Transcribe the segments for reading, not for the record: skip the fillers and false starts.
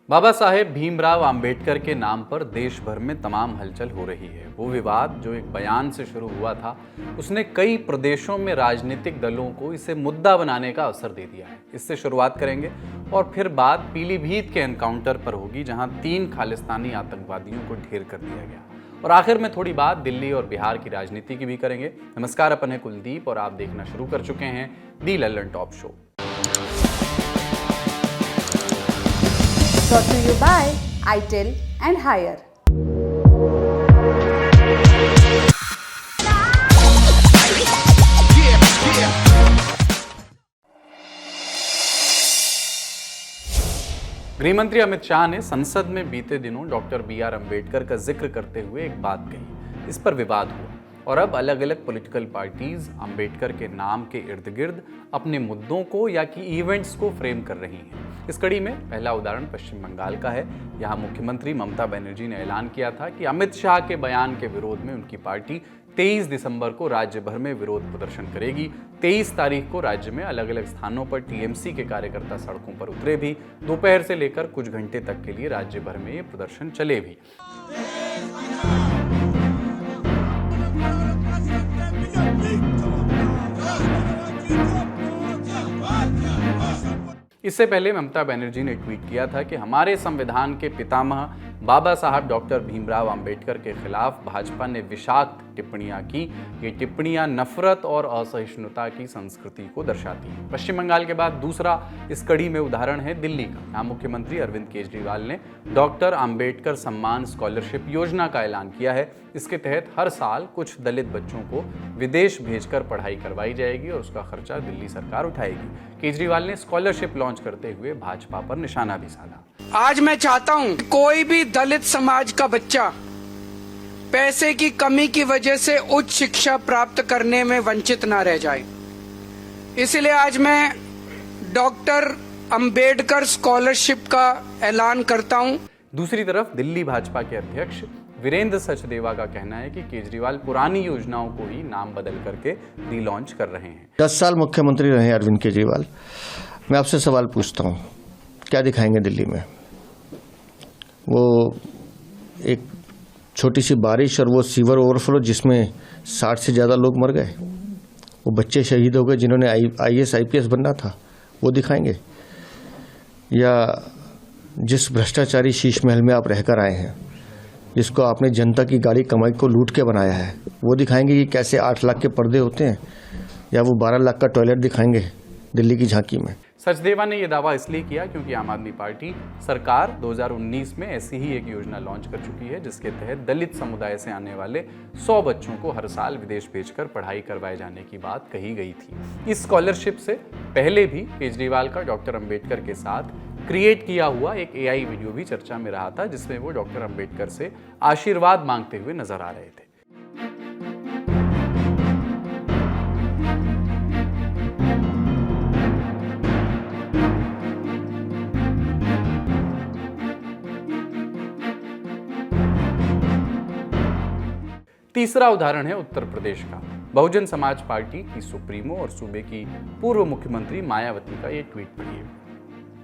बाबा साहेब भीमराव अंबेडकर के नाम पर देश भर में तमाम हलचल हो रही है। वो विवाद जो एक बयान से शुरू हुआ था, उसने कई प्रदेशों में राजनीतिक दलों को इसे मुद्दा बनाने का अवसर दे दिया है। इससे शुरुआत करेंगे और फिर बात पीलीभीत के एनकाउंटर पर होगी, जहां 3 खालिस्तानी आतंकवादियों को ढेर कर दिया गया। और आखिर में थोड़ी बात दिल्ली और बिहार की राजनीति की भी करेंगे। नमस्कार, अपन है कुलदीप और आप देखना शुरू कर चुके हैं the Lallantop show. Brought to you by ITIL and Higher. गृहमंत्री अमित शाह ने संसद में बीते दिनों डॉक्टर BR अम्बेडकर का जिक्र करते हुए एक बात कही। इस पर विवाद हुआ और अब अलग अलग पॉलिटिकल पार्टीज अम्बेडकर के नाम के इर्द गिर्द अपने मुद्दों को या कि इवेंट्स को फ्रेम कर रही हैं। इस कड़ी में पहला उदाहरण पश्चिम बंगाल का है। यहाँ मुख्यमंत्री ममता बनर्जी ने ऐलान किया था कि अमित शाह के बयान के विरोध में उनकी पार्टी 23 दिसंबर को राज्य भर में विरोध प्रदर्शन करेगी। 23 तारीख को राज्य में अलग अलग स्थानों पर TMC के कार्यकर्ता सड़कों पर उतरे भी। दोपहर से लेकर कुछ घंटे तक के लिए राज्य भर में ये प्रदर्शन चले भी। इससे पहले ममता बनर्जी ने ट्वीट किया था कि हमारे संविधान के पितामह बाबा साहब डॉक्टर भीमराव अंबेडकर के खिलाफ भाजपा ने विषाक्त टिप्पणियां की। ये टिप्पणियां नफरत और असहिष्णुता की संस्कृति को दर्शाती हैं। पश्चिम बंगाल के बाद दूसरा इस कड़ी में उदाहरण है दिल्ली का। यहाँ मुख्यमंत्री अरविंद केजरीवाल ने डॉक्टर अंबेडकर सम्मान स्कॉलरशिप योजना का ऐलान किया है। इसके तहत हर साल कुछ दलित बच्चों को विदेश भेजकर पढ़ाई करवाई जाएगी और उसका खर्चा दिल्ली सरकार उठाएगी। केजरीवाल ने स्कॉलरशिप लॉन्च करते हुए भाजपा पर निशाना भी साधा। आज मैं चाहता हूं कोई भी दलित समाज का बच्चा पैसे की कमी की वजह से उच्च शिक्षा प्राप्त करने में वंचित ना रह जाए। इसलिए आज मैं डॉक्टर अंबेडकर स्कॉलरशिप का ऐलान करता हूं। दूसरी तरफ दिल्ली भाजपा के अध्यक्ष वीरेंद्र सचदेवा का कहना है कि केजरीवाल पुरानी योजनाओं को ही नाम बदल करके रीलॉन्च कर रहे हैं। 10 साल मुख्यमंत्री रहे अरविंद केजरीवाल। मैं आपसे सवाल पूछता हूं, क्या दिखाएंगे दिल्ली में? वो एक छोटी सी बारिश और वो सीवर ओवरफ्लो जिसमें 60 से ज़्यादा लोग मर गए, वो बच्चे शहीद हो गए जिन्होंने IAS IPS बनना था, वो दिखाएंगे? या जिस भ्रष्टाचारी शीश महल में आप रहकर आए हैं, जिसको आपने जनता की गाड़ी कमाई को लूट के बनाया है, वो दिखाएंगे कि कैसे 8 लाख के पर्दे होते हैं? या वो 12 लाख का टॉयलेट दिखाएंगे दिल्ली की झांकी में? सचदेवा ने यह दावा इसलिए किया क्योंकि आम आदमी पार्टी सरकार 2019 में ऐसी ही एक योजना लॉन्च कर चुकी है, जिसके तहत दलित समुदाय से आने वाले 100 बच्चों को हर साल विदेश भेजकर पढ़ाई करवाए जाने की बात कही गई थी। इस स्कॉलरशिप से पहले भी केजरीवाल का डॉक्टर अंबेडकर के साथ क्रिएट किया हुआ एक AI वीडियो भी चर्चा में रहा था, जिसमें वो डॉक्टर अंबेडकर से आशीर्वाद मांगते हुए नजर आ रहे थे। तीसरा उदाहरण है उत्तर प्रदेश का। बहुजन समाज पार्टी की सुप्रीमो और सूबे की पूर्व मुख्यमंत्री मायावती का ये ट्वीट पढ़िए।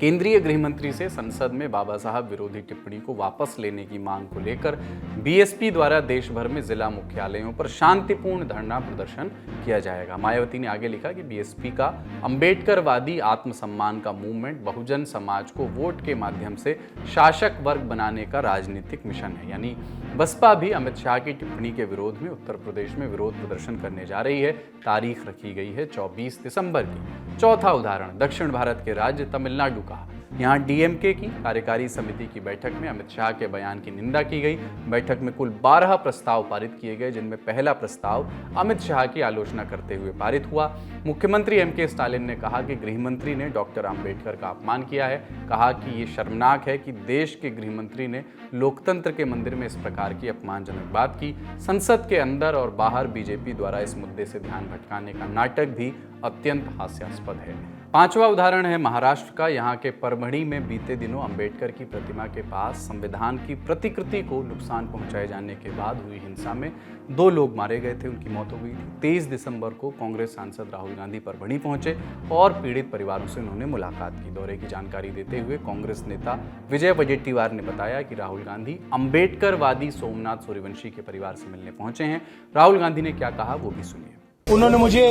केंद्रीय गृह मंत्री से संसद में बाबा साहब विरोधी टिप्पणी को वापस लेने की मांग को लेकर BSP द्वारा देश भर में जिला मुख्यालयों पर शांतिपूर्ण धरना प्रदर्शन किया जाएगा। मायावती ने आगे लिखा कि BSP का अंबेडकरवादी आत्मसम्मान का मूवमेंट बहुजन समाज को वोट के माध्यम से शासक वर्ग बनाने का राजनीतिक मिशन है। यानी बसपा भी अमित शाह की टिप्पणी के विरोध में उत्तर प्रदेश में विरोध प्रदर्शन करने जा रही है। तारीख रखी गई है 24 दिसंबर की। चौथा उदाहरण दक्षिण भारत के राज्य तमिलनाडु का। यहाँ DMK की कार्यकारी समिति की बैठक में अमित शाह के बयान की निंदा की गई। बैठक में कुल 12 प्रस्ताव पारित किए गए, जिनमें पहला प्रस्ताव अमित शाह की आलोचना करते हुए पारित हुआ। मुख्यमंत्री MK स्टालिन ने कहा कि गृहमंत्री ने डॉक्टर अंबेडकर का अपमान किया है। कहा कि ये शर्मनाक है कि देश के गृहमंत्री ने लोकतंत्र के मंदिर में इस प्रकार की अपमानजनक बात की। संसद के अंदर और बाहर BJP द्वारा इस मुद्दे से ध्यान भटकाने का नाटक भी अत्यंत हास्यास्पद है। पांचवा उदाहरण है महाराष्ट्र का। यहाँ के परभणी में बीते दिनों अंबेडकर की प्रतिमा के पास संविधान की प्रतिकृति को नुकसान पहुंचाए जाने के बाद हुई हिंसा में 2 लोग मारे गए थे, उनकी मौत हो गई थी। 23 दिसंबर को कांग्रेस सांसद राहुल गांधी परभणी पहुंचे और पीड़ित परिवारों से उन्होंने मुलाकात की। दौरे की जानकारी देते हुए कांग्रेस नेता विजय वडेट्टीवार ने बताया कि राहुल गांधी अंबेडकरवादी सोमनाथ सूर्यवंशी के परिवार से मिलने पहुंचे हैं। राहुल गांधी ने क्या कहा वो भी सुनिए। उन्होंने मुझे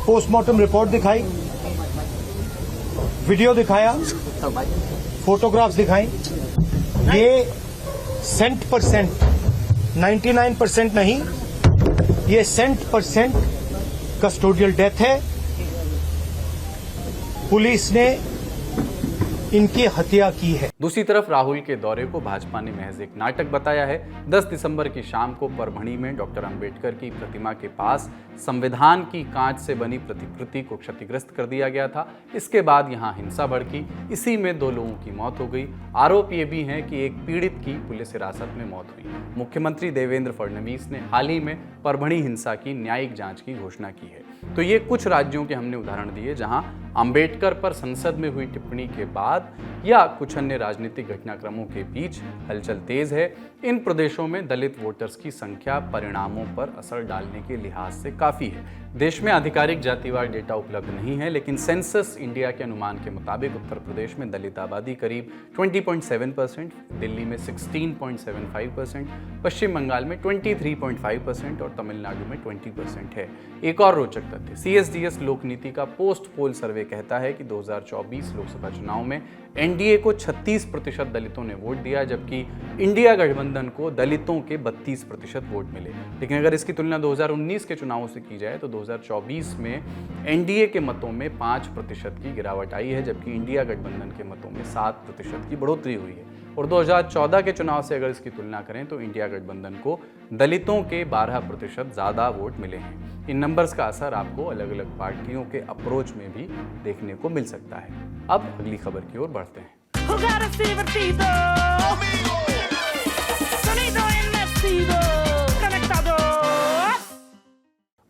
पोस्टमार्टम रिपोर्ट दिखाई, वीडियो दिखाया, फोटोग्राफ्स दिखाई। ये 100%, 99% नहीं, ये 100% कस्टोडियल डेथ है। पुलिस ने इनकी हत्या की है। दूसरी तरफ राहुल के दौरे को भाजपा ने महज एक नाटक बताया है। 10 दिसंबर की शाम को परभणी में डॉक्टर अंबेडकर की प्रतिमा के पास संविधान की कांच से बनी प्रतिकृति को क्षतिग्रस्त कर दिया गया था। इसके बाद यहां हिंसा भड़की, इसी में 2 लोगों की मौत हो गई। आरोप ये भी है कि एक पीड़ित की पुलिस हिरासत में मौत हुई। मुख्यमंत्री देवेंद्र फडणवीस ने हाल ही में परभणी हिंसा की न्यायिक जांच की घोषणा की है। तो ये कुछ राज्यों के हमने उदाहरण दिए जहां अंबेडकर पर संसद में हुई टिप्पणी के बाद या कुछ अन्य राजनीतिक घटनाक्रमों के बीच हलचल तेज है। इन प्रदेशों में दलित वोटर्स की संख्या परिणामों पर असर डालने के लिहाज से काफी है। देश में आधिकारिक जातिवार डेटा उपलब्ध नहीं है, लेकिन सेंसस इंडिया के अनुमान के मुताबिक उत्तर प्रदेश में दलित आबादी करीब 20.7%, दिल्ली में 16.75%, पश्चिम बंगाल में 23.5% और तमिलनाडु में 20% है। एक और रोचक तथ्य, CSDS लोकनीति का पोस्ट पोल सर्वे कहता है कि 2024 लोकसभा चुनाव में एनडीए को 36% दलितों ने वोट दिया, जबकि इंडिया गठबंधन को दलितों के 32% वोट मिले। लेकिन अगर इसकी तुलना 2019 के चुनावों से की जाए तो 2024 में एनडीए के मतों में 5% की गिरावट आई है, जबकि इंडिया गठबंधन के मतों में 7% की बढ़ोतरी हुई है। और 2014 के चुनाव से अगर इसकी तुलना करें तो इंडिया गठबंधन को दलितों के 12% ज़्यादा वोट मिले हैं। इन नंबर्स का असर आपको अलग अलग पार्टियों के अप्रोच में भी देखने को मिल सकता है। अब अगली खबर की ओर बढ़ते हैं।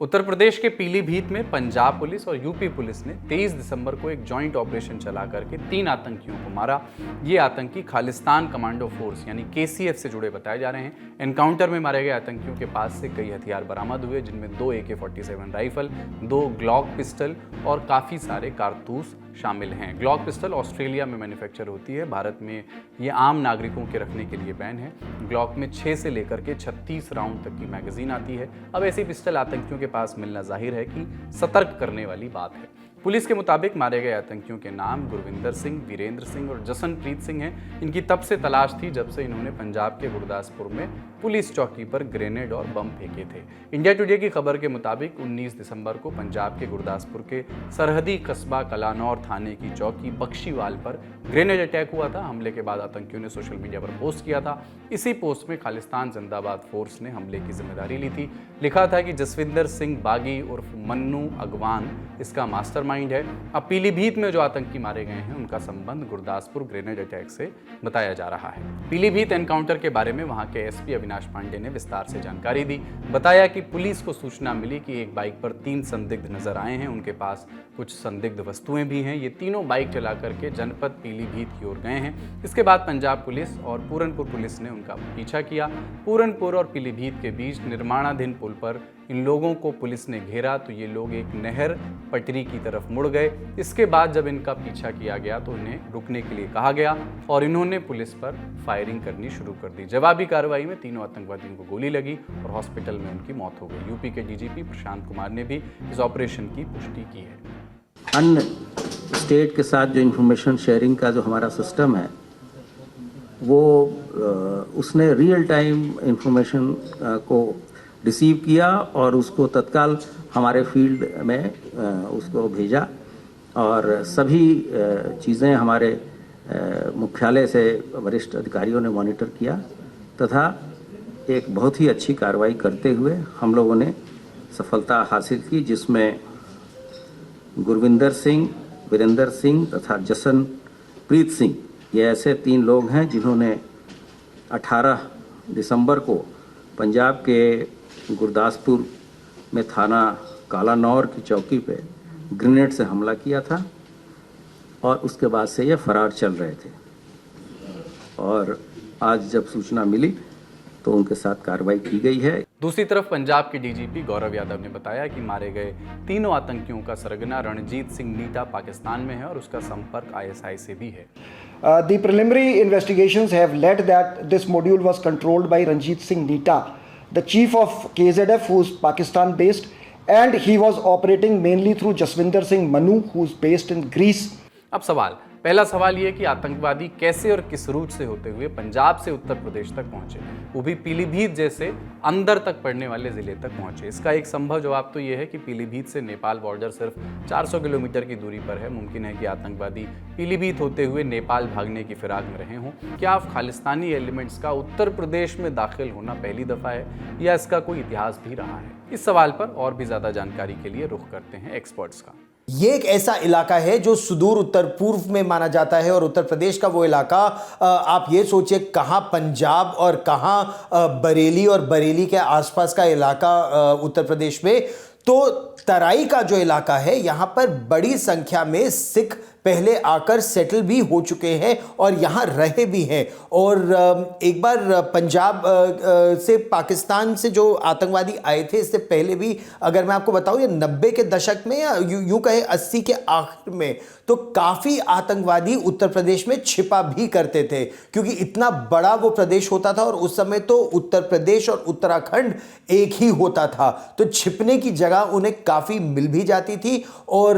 उत्तर प्रदेश के पीलीभीत में पंजाब पुलिस और यूपी पुलिस ने 23 दिसंबर को एक जॉइंट ऑपरेशन चला करके 3 आतंकियों को मारा। ये आतंकी खालिस्तान कमांडो फोर्स यानी KCF से जुड़े बताए जा रहे हैं। एनकाउंटर में मारे गए आतंकियों के पास से कई हथियार बरामद हुए, जिनमें 2 AK-47 राइफल, 2 ग्लॉक पिस्टल और काफ़ी सारे कारतूस शामिल हैं। ग्लॉक पिस्टल ऑस्ट्रेलिया में मैन्युफैक्चर होती है, भारत में ये आम नागरिकों के रखने के लिए बैन है। ग्लॉक में 6 से लेकर के 36 राउंड तक की मैगजीन आती है। अब ऐसी पिस्टल आतंकियों के पास मिलना जाहिर है कि सतर्क करने वाली बात है। पुलिस के मुताबिक मारे गए आतंकियों के नाम गुरविंदर सिंह, वीरेंद्र सिंह और जसनप्रीत सिंह हैं। इनकी तब से तलाश थी जब से इन्होंने पंजाब के गुरदासपुर में पुलिस चौकी पर ग्रेनेड और बम फेंके थे। इंडिया टुडे की खबर के मुताबिक 19 दिसंबर को पंजाब के गुरदासपुर के सरहदी कस्बा कलानौर थाने की चौकी बख्शीवाल पर ग्रेनेड अटैक हुआ था। हमले के बाद आतंकियों ने सोशल मीडिया पर पोस्ट किया था। इसी पोस्ट में खालिस्तान जिंदाबाद फोर्स ने हमले की जिम्मेदारी ली थी। लिखा था कि जसविंदर सिंह बागी उर्फ मन्नू अगवान इसका मास्टरमाइंड है। अब पीलीभीत में जो आतंकी मारे गए हैं उनका संबंध गुरदासपुर ग्रेनेड अटैक से बताया जा रहा है। पीलीभीत एनकाउंटर के बारे में वहां के SP अविनाश पांडे ने विस्तार से जानकारी दी। बताया कि पुलिस को सूचना मिली कि एक बाइक पर 3 संदिग्ध नजर आए हैं, उनके पास कुछ संदिग्ध वस्तुएं भी हैं। ये तीनों बाइक चला करके जनपद पीलीभीत की ओर गए हैं। इसके बाद पंजाब पुलिस और पूरनपुर पुलिस ने उनका पीछा किया। पूरनपुर और पीलीभीत के बीच निर्माणाधीन पुल पर इन लोगों को पुलिस ने घेरा तो ये लोग एक नहर पटरी की तरफ मुड़ गए। इसके बाद जब इनका पीछा किया गया तो इन्हें रुकने के लिए कहा गया और इन्होंने पुलिस पर फायरिंग करनी शुरू कर दी। जवाबी कार्रवाई में तीनों आतंकवादियों को गोली लगी और हॉस्पिटल में उनकी मौत हो गई। यूपी के DGP प्रशांत कुमार ने भी इस ऑपरेशन की पुष्टि की है। अन्य स्टेट के साथ जो इंफॉर्मेशन शेयरिंग का जो हमारा सिस्टम है वो उसने रियल टाइम इंफॉर्मेशन को रिसीव किया और उसको तत्काल हमारे फील्ड में उसको भेजा और सभी चीज़ें हमारे मुख्यालय से वरिष्ठ अधिकारियों ने मॉनिटर किया तथा एक बहुत ही अच्छी कार्रवाई करते हुए हम लोगों ने सफलता हासिल की, जिसमें गुरविंदर सिंह, वीरेंद्र सिंह तथा जसनप्रीत सिंह ये ऐसे 3 लोग हैं जिन्होंने 18 दिसंबर को पंजाब के गुरदासपुर में थाना कालानौर की चौकी पे ग्रेनेड से हमला किया था और उसके बाद से ये फरार चल रहे थे। और आज जब सूचना मिली तो उनके साथ कार्रवाई की गई है। दूसरी तरफ पंजाब के डीजीपी गौरव यादव ने बताया कि मारे गए तीनों आतंकियों का सरगना रणजीत सिंह नीटा पाकिस्तान में है और उसका संपर्क आईएसआई से भी है। The preliminary investigations have led that this module was controlled by Ranjit Singh Nita, the chief of KZF, who is Pakistan based, and he was operating mainly through Jaswinder Singh Manu, who is based in Greece. अब पहला सवाल ये कि आतंकवादी कैसे और किस root से होते हुए पंजाब से उत्तर प्रदेश तक पहुंचे, वो भी पीलीभीत जैसे अंदर तक पड़ने वाले जिले तक पहुंचे। इसका एक संभव जवाब तो ये है कि पीलीभीत से नेपाल बॉर्डर सिर्फ 400 किलोमीटर की दूरी पर है। मुमकिन है कि आतंकवादी पीलीभीत होते हुए नेपाल भागने की फिराक में रहे हों। क्या खालिस्तानी एलिमेंट्स का उत्तर प्रदेश में दाखिल होना पहली दफा है या इसका कोई इतिहास भी रहा है? इस सवाल पर और भी ज्यादा जानकारी के लिए रुख करते हैं एक्सपर्ट्स का। ये एक ऐसा इलाका है जो सुदूर उत्तर पूर्व में माना जाता है और उत्तर प्रदेश का वो इलाका, आप ये सोचिए कहाँ पंजाब और कहाँ बरेली और बरेली के आसपास का इलाका उत्तर प्रदेश में। तो तराई का जो इलाका है, यहाँ पर बड़ी संख्या में सिख पहले आकर सेटल भी हो चुके हैं और यहाँ रहे भी हैं। और एक बार पंजाब से पाकिस्तान से जो आतंकवादी आए थे, इससे पहले भी अगर मैं आपको बताऊं, ये 90 के दशक में या यूं कहे 80 के आखिर में, तो काफ़ी आतंकवादी उत्तर प्रदेश में छिपा भी करते थे, क्योंकि इतना बड़ा वो प्रदेश होता था और उस समय तो उत्तर प्रदेश और उत्तराखंड एक ही होता था, तो छिपने की जगह उन्हें काफ़ी मिल भी जाती थी। और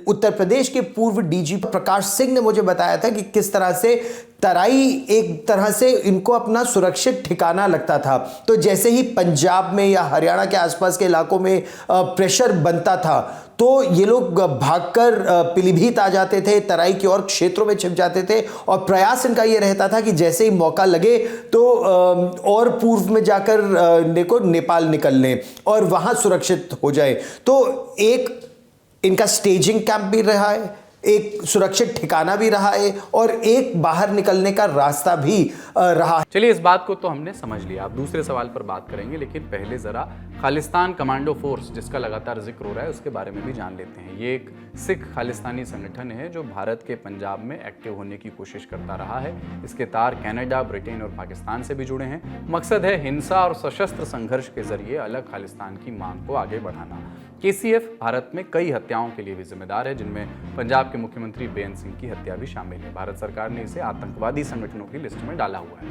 उत्तर प्रदेश के पूर्व डीजीपी प्रकाश सिंह ने मुझे बताया था कि किस तरह से तराई एक तरह से इनको अपना सुरक्षित ठिकाना लगता था। तो जैसे ही पंजाब में या हरियाणा के आसपास के इलाकों में प्रेशर बनता था, तो ये लोग भागकर पीलीभीत आ जाते थे, तराई के और क्षेत्रों में छिप जाते थे। और प्रयास इनका ये रहता था कि जैसे ही मौका लगे तो और पूर्व में जाकर नेपाल निकल लें और वहां सुरक्षित हो जाए। तो एक इनका स्टेजिंग कैंप भी रहा है, एक सुरक्षित ठिकाना भी रहा है और एक बाहर निकलने का रास्ता भी रहा है। चलिए, इस बात को तो हमने समझ लिया। अब दूसरे सवाल पर बात करेंगे, लेकिन पहले जरा खालिस्तान कमांडो फोर्स, जिसका लगातार जिक्र हो रहा है, उसके बारे में भी जान लेते हैं। ये एक सिख खालिस्तानी संगठन है जो भारत के पंजाब में एक्टिव होने की कोशिश करता रहा है। इसके तार कनाडा, ब्रिटेन और पाकिस्तान से भी जुड़े हैं। मकसद है हिंसा और सशस्त्र संघर्ष के जरिए अलग खालिस्तान की मांग को आगे बढ़ाना। KCF भारत में कई हत्याओं के लिए भी जिम्मेदार है, जिनमें पंजाब के मुख्यमंत्री बेअंत सिंह की हत्या भी शामिल है। भारत सरकार ने इसे आतंकवादी संगठनों की लिस्ट में डाला हुआ है।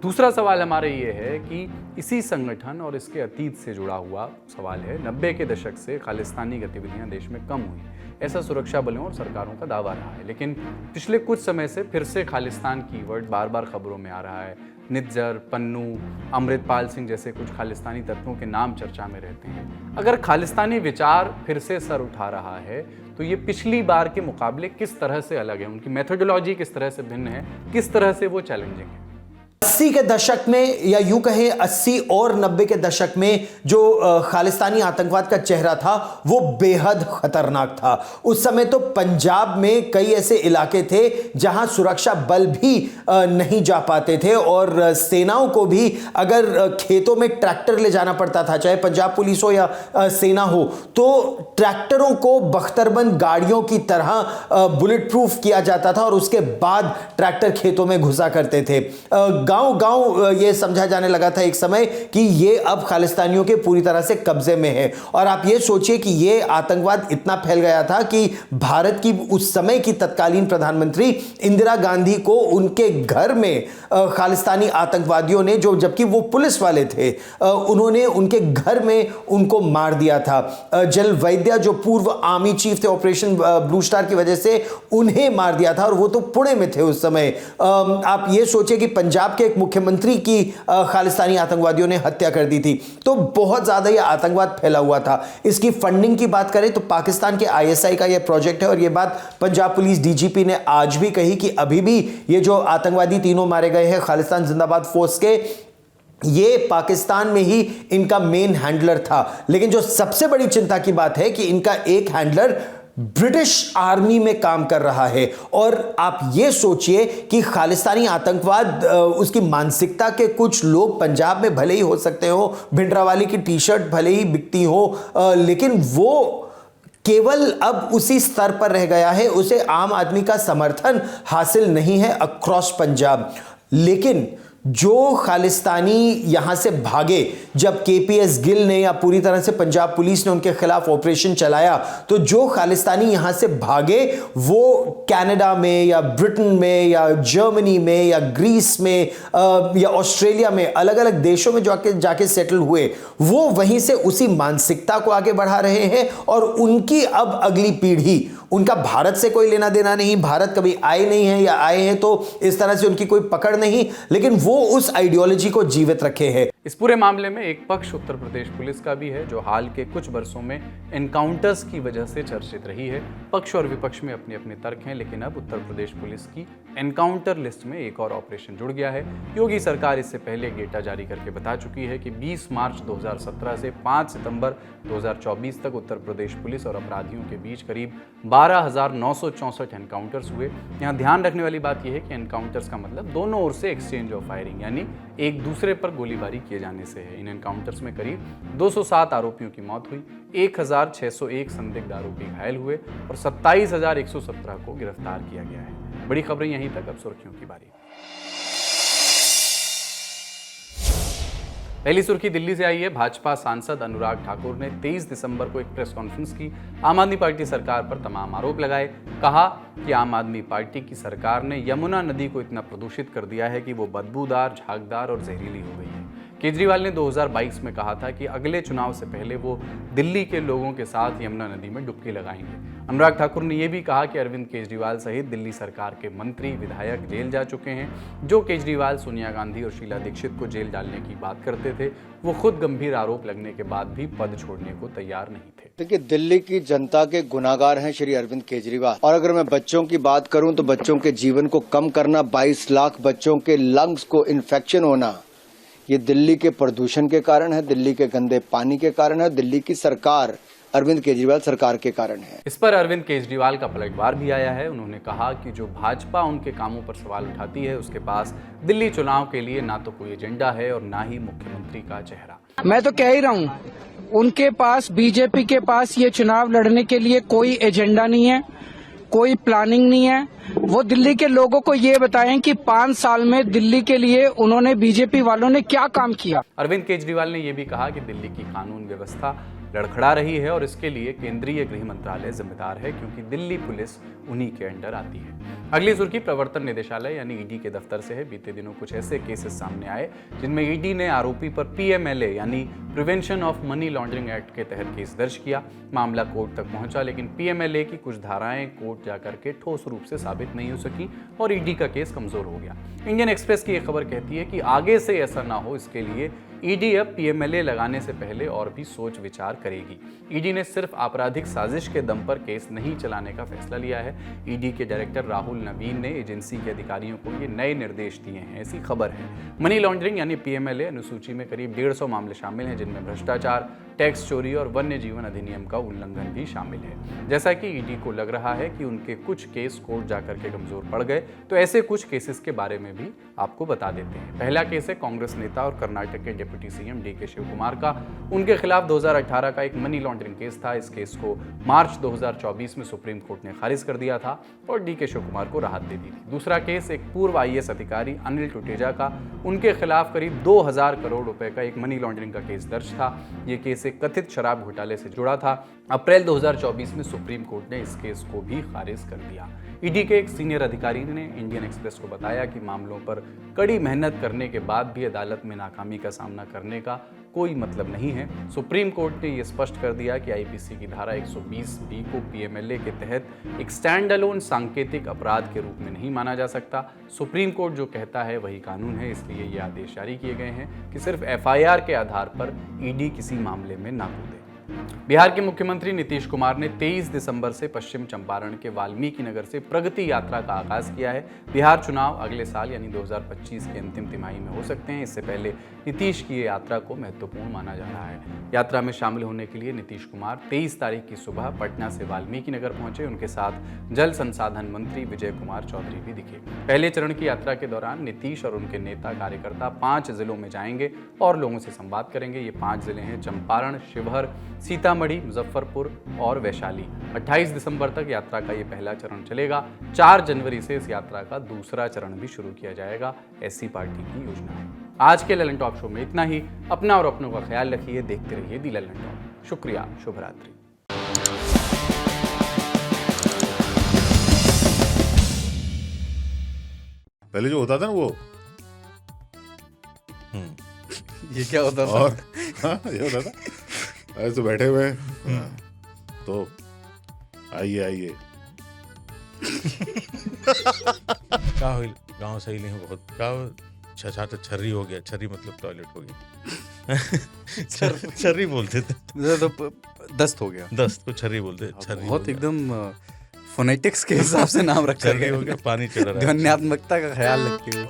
दूसरा सवाल हमारे ये है कि इसी संगठन और इसके अतीत से जुड़ा हुआ सवाल है, 90 के दशक से खालिस्तानी गतिविधियां देश में कम हुई, ऐसा सुरक्षा बलों और सरकारों का दावा रहा है। लेकिन पिछले कुछ समय से फिर से खालिस्तान कीवर्ड बार बार खबरों में आ रहा है। निज्जर, पन्नू, अमृतपाल सिंह जैसे कुछ खालिस्तानी तत्वों के नाम चर्चा में रहते हैं। अगर खालिस्तानी विचार फिर से सर उठा रहा है, तो ये पिछली बार के मुकाबले किस तरह से अलग है, उनकी मेथोडोलॉजी किस तरह से भिन्न है, किस तरह से वो चैलेंजिंग है? 80 के दशक में या यूं कहें 80 और 90 के दशक में जो खालिस्तानी आतंकवाद का चेहरा था वो बेहद खतरनाक था। उस समय तो पंजाब में कई ऐसे इलाके थे जहां सुरक्षा बल भी नहीं जा पाते थे और सेनाओं को भी अगर खेतों में ट्रैक्टर ले जाना पड़ता था, चाहे पंजाब पुलिस हो या सेना हो, तो ट्रैक्टरों को बख्तरबंद गाड़ियों की तरह बुलेट प्रूफ किया जाता था और उसके बाद ट्रैक्टर खेतों में घुसा करते थे। गांव-गांव ये समझा जाने लगा था एक समय कि ये अब खालिस्तानियों के पूरी तरह से कब्जे में है। और आप ये सोचिए कि ये आतंकवाद इतना फैल गया था कि भारत की उस समय की तत्कालीन प्रधानमंत्री इंदिरा गांधी को उनके घर में खालिस्तानी आतंकवादियों ने, जो जबकि वो पुलिस वाले थे, उन्होंने उनके घर में उनको मार दिया था। जल वैद्या जो पूर्व आर्मी चीफ थे ऑपरेशन ब्लू स्टार की वजह से, उन्हें मार दिया था और वो तो पुणे में थे उस समय। आप ये सोचिए कि पंजाब के एक मुख्यमंत्री की खालिस्तानी आतंकवादियों ने हत्या कर दी थी। तो बहुत ज्यादा यह आतंकवाद फैला हुआ था। इसकी फंडिंग की बात करें तो पाकिस्तान के ISI का यह प्रोजेक्ट है और यह बात पंजाब पुलिस DGP ने आज भी कही कि अभी भी ये जो आतंकवादी तीनों मारे गए हैं खालिस्तान जिंदाबाद फोर्स के, ये पाकिस्तान में ही इनका मेन हैंडलर था। लेकिन जो सबसे बड़ी चिंता की बात है कि इनका एक हैंडलर ब्रिटिश आर्मी में काम कर रहा है। और आप ये सोचिए कि खालिस्तानी आतंकवाद, उसकी मानसिकता के कुछ लोग पंजाब में भले ही हो सकते हो, भिंडरावाली की टी-शर्ट भले ही बिकती हो, लेकिन वो केवल अब उसी स्तर पर रह गया है, उसे आम आदमी का समर्थन हासिल नहीं है अक्रॉस पंजाब। लेकिन जो खालिस्तानी यहां से भागे, जब केपीएस गिल ने या पूरी तरह से पंजाब पुलिस ने उनके खिलाफ ऑपरेशन चलाया, तो जो खालिस्तानी यहां से भागे वो कनाडा में या ब्रिटेन में या जर्मनी में या ग्रीस में या ऑस्ट्रेलिया में अलग अलग देशों में जाके सेटल हुए, वो वहीं से उसी मानसिकता को आगे बढ़ा रहे हैं। और उनकी अब अगली पीढ़ी, उनका भारत से कोई लेना देना नहीं, भारत कभी आए नहीं है या आए हैं तो इस तरह से उनकी कोई पकड़ नहीं, लेकिन वो उस आइडियोलॉजी को जीवित रखे हैं। इस पूरे मामले में एक पक्ष उत्तर प्रदेश पुलिस का भी है, जो हाल के कुछ वर्षों में एनकाउंटर्स की वजह से चर्चित रही है। पक्ष और विपक्ष में अपने अपने तर्क हैं, लेकिन अब उत्तर प्रदेश पुलिस की एनकाउंटर लिस्ट में एक और ऑपरेशन जुड़ गया है। योगी सरकार इससे पहले डेटा जारी करके बता चुकी है कि 20 मार्च 2017 से 5 सितंबर 2024 तक उत्तर प्रदेश पुलिस और अपराधियों के बीच करीब 12,964 एनकाउंटर्स हुए। यहाँ ध्यान रखने वाली बात यह है कि एनकाउंटर्स का मतलब दोनों ओर से एक्सचेंज ऑफ फायरिंग, यानी एक दूसरे पर गोलीबारी किए जाने से है। इन एनकाउंटर्स में करीब 207 आरोपियों की मौत हुई, 1,601 संदिग्ध आरोपी घायल हुए और 27,117 को गिरफ्तार किया गया है। बड़ी खबरें यहीं तक, अब सुर्खियों की बारी। पहली सुर्खी दिल्ली से आई है। भाजपा सांसद अनुराग ठाकुर ने 23 दिसंबर को एक प्रेस कॉन्फ्रेंस की, आम आदमी पार्टी सरकार पर तमाम आरोप लगाए। कहा कि आम आदमी पार्टी की सरकार ने यमुना नदी को इतना प्रदूषित कर दिया है कि वो बदबूदार, झागदार और जहरीली हो गई है। केजरीवाल ने 2022 में कहा था कि अगले चुनाव से पहले वो दिल्ली के लोगों के साथ यमुना नदी में डुबकी लगाएंगे। अनुराग ठाकुर ने यह भी कहा कि अरविंद केजरीवाल सहित दिल्ली सरकार के मंत्री, विधायक जेल जा चुके हैं। जो केजरीवाल सोनिया गांधी और शीला दीक्षित को जेल डालने की बात करते थे, वो खुद गंभीर आरोप लगने के बाद भी पद छोड़ने को तैयार नहीं थे। देखिए, दिल्ली की जनता के गुनाहगार हैं श्री अरविंद केजरीवाल। और अगर मैं बच्चों की बात करूं तो बच्चों के जीवन को कम करना, 22 लाख बच्चों के लंग्स को इन्फेक्शन होना, ये दिल्ली के प्रदूषण के कारण है, दिल्ली के गंदे पानी के कारण है, दिल्ली की सरकार अरविंद केजरीवाल सरकार के कारण है। इस पर अरविंद केजरीवाल का पलटवार भी आया है। उन्होंने कहा कि जो भाजपा उनके कामों पर सवाल उठाती है, उसके पास दिल्ली चुनाव के लिए ना तो कोई एजेंडा है और ना ही मुख्यमंत्री का चेहरा। मैं तो कह ही रहा हूँ, उनके पास, बीजेपी के पास ये चुनाव लड़ने के लिए कोई एजेंडा नहीं है, कोई प्लानिंग नहीं है। वो दिल्ली के लोगों को ये बताएं कि 5 साल में दिल्ली के लिए उन्होंने, बीजेपी वालों ने क्या काम किया। अरविंद केजरीवाल ने यह भी कहा कि दिल्ली की कानून व्यवस्था लड़खड़ा रही है और इसके लिए केंद्रीय गृह मंत्रालय जिम्मेदार है, क्योंकि दिल्ली पुलिस उन्हीं के अंडर आती है। अगली सुर्खी प्रवर्तन निदेशालय यानी ईडी के दफ्तर से है। बीते दिनों कुछ ऐसे केसेस सामने आए जिनमें ईडी ने आरोपी पर पीएमएलए यानी prevention of money laundering act के तहत केस दर्ज किया। मामला कोर्ट तक पहुंचा, लेकिन पीएमएलए की कुछ धाराएं कोर्ट जाकर के ठोस रूप से साबित नहीं हो सकी और ईडी का केस कमजोर हो गया। इंडियन एक्सप्रेस की एक खबर कहती है कि आगे से ऐसा ना हो, इसके लिए ईडी अब पीएमएलए लगाने से पहले और भी सोच विचार करेगी। ईडी ने सिर्फ आपराधिक साजिश के दम पर केस नहीं चलाने का फैसला लिया है। ईडी के डायरेक्टर राहुल नवीन ने एजेंसी के अधिकारियों को ये नए निर्देश दिए हैं, ऐसी खबर है। मनी लॉन्ड्रिंग यानी पीएमएलए अनुसूची में करीब 150 मामले शामिल हैं, जिनमें भ्रष्टाचार, टैक्स चोरी और वन्य जीवन अधिनियम का उल्लंघन भी शामिल है। जैसा कि ईडी को लग रहा है कि उनके कुछ केस कोर्ट जाकर के कमजोर पड़ गए, तो ऐसे कुछ केसेस के बारे में भी आपको बता देते हैं। पहला केस है कांग्रेस नेता और कर्नाटक के डिप्टी सीएम डीके शिव कुमार का। उनके खिलाफ 2018 का एक मनी लॉन्ड्रिंग केस था। इस केस को मार्च 2024 में सुप्रीम कोर्ट ने खारिज कर दिया था और डीके शिव कुमार को राहत दे दी थी। दूसरा केस एक पूर्व आईएएस अधिकारी अनिल टुटेजा का। उनके खिलाफ करीब 2000 करोड़ रुपए का एक मनी लॉन्ड्रिंग का केस दर्ज था। ये केस एक कथित शराब घोटाले से जुड़ा था। अप्रैल 2024 में सुप्रीम कोर्ट ने इस केस को भी खारिज कर दिया। ईडी के एक सीनियर अधिकारी ने इंडियन एक्सप्रेस को बताया कि मामलों पर कड़ी मेहनत करने के बाद भी अदालत में नाकामी का सामना करने का कोई मतलब नहीं है। सुप्रीम कोर्ट ने यह स्पष्ट कर दिया कि आईपीसी की धारा 120(b) को पीएमएलए के तहत एक स्टैंड अलोन सांकेतिक अपराध के रूप में नहीं माना जा सकता। सुप्रीम कोर्ट जो कहता है वही कानून है, इसलिए ये आदेश जारी किए गए हैं कि सिर्फ एफआईआर के आधार पर ईडी किसी मामले में ना कूदे। बिहार के मुख्यमंत्री नीतीश कुमार ने 23 दिसंबर से पश्चिम चंपारण के वाल्मीकि नगर से प्रगति यात्रा का आगाज किया है। बिहार चुनाव अगले साल यानी 2025 की अंतिम तिमाही में हो सकते हैं। इससे पहले नीतीश की ये यात्रा को महत्वपूर्ण माना जा रहा है। यात्रा में शामिल होने के लिए नीतीश कुमार 23 तारीख की सुबह पटना से वाल्मीकि नगर पहुंचे। उनके साथ जल संसाधन मंत्री विजय कुमार चौधरी भी दिखे। पहले चरण की यात्रा के दौरान नीतीश और उनके नेता कार्यकर्ता 5 जिलों में जाएंगे और लोगों से संवाद करेंगे। ये 5 जिले हैं चंपारण, शिवहर, सीतामढ़ी, मुजफ्फरपुर और वैशाली। 28 दिसंबर तक यात्रा का ये पहला चरण चलेगा। 4 जनवरी से इस यात्रा का दूसरा चरण भी शुरू किया जाएगा, ऐसी पार्टी की योजना है। आज के ललन टॉक शो में इतना ही। अपना और अपनों का ख्याल रखिए, देखते रहिए दी ललन टॉक। शुक्रिया, शुभ रात्रि। पहले जो होता था ना वो ये क्या होता था? और हाँ, ये होता था ऐसे बैठे हुए हैं, तो आइए आइए का होइल गाँव सही नहीं हो बहुत का छछा तो छर्री हो गया। छर्री मतलब टॉयलेट हो गया। छर्री बोलते थे तो दस्त हो गया। दस्त को छर्री बोलते। छर्री बहुत एकदम फोनेटिक्स के हिसाब से नाम रखा छर्री हो गया। पानी चढ़ रहा है। ध्वन्यात्मकता का ख्याल रखते हुए।